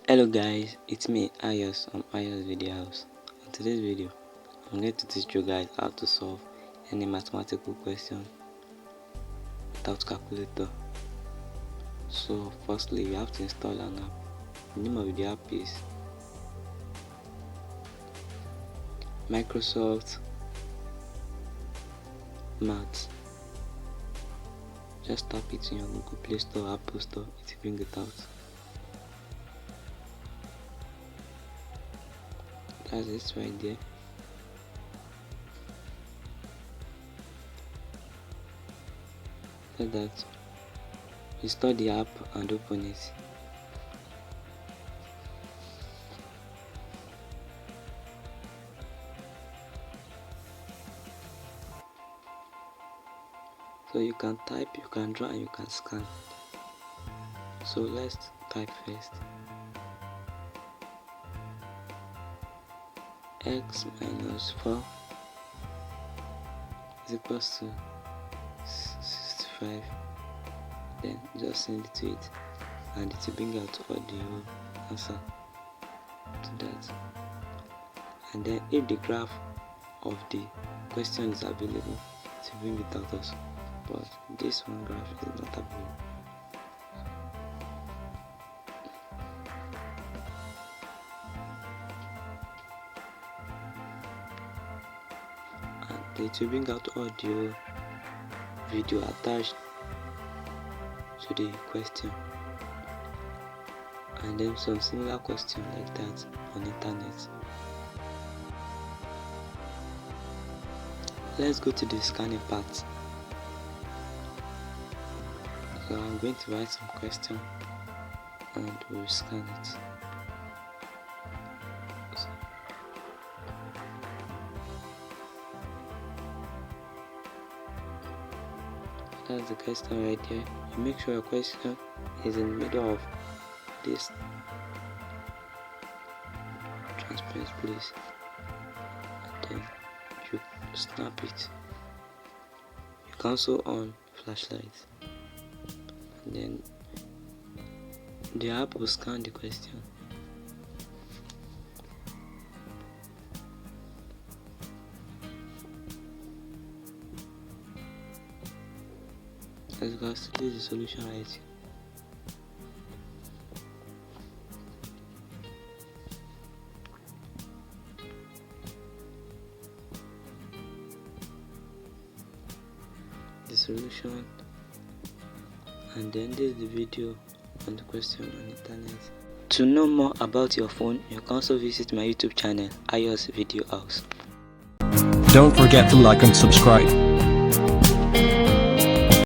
Hello guys, it's me Ayos from Ayos Video House. In today's video, I'm going to teach you guys how to solve any mathematical question without calculator. So firstly, you have to install an app. The name of the app is Microsoft Math. Just tap it in your Google Play Store or Apple Store, it will bring it out. That's it right there. Like that, install the app and open it. So you can type, you can draw, and you can scan. So let's type first. X minus 4 is equals to 65. Then just send it to it and it will bring out all the answer to that. And then if the graph of the question is available, it will bring it out also. But this one graph is not available. And it will bring out audio, video attached to the question, and then some similar question like that on internet. Let's go to the scanning part. So I'm going to write some question and we'll scan it. That's the question right there. You make sure your question is in the middle of this transparent place, and then you snap it. You can also on flashlight, and then the app will scan the question. As you can see, this is the solution right here. The solution, and then this is the video on the question on internet. To know more about your phone, you can also visit my YouTube channel, Ayos Video House. Don't forget to like and subscribe.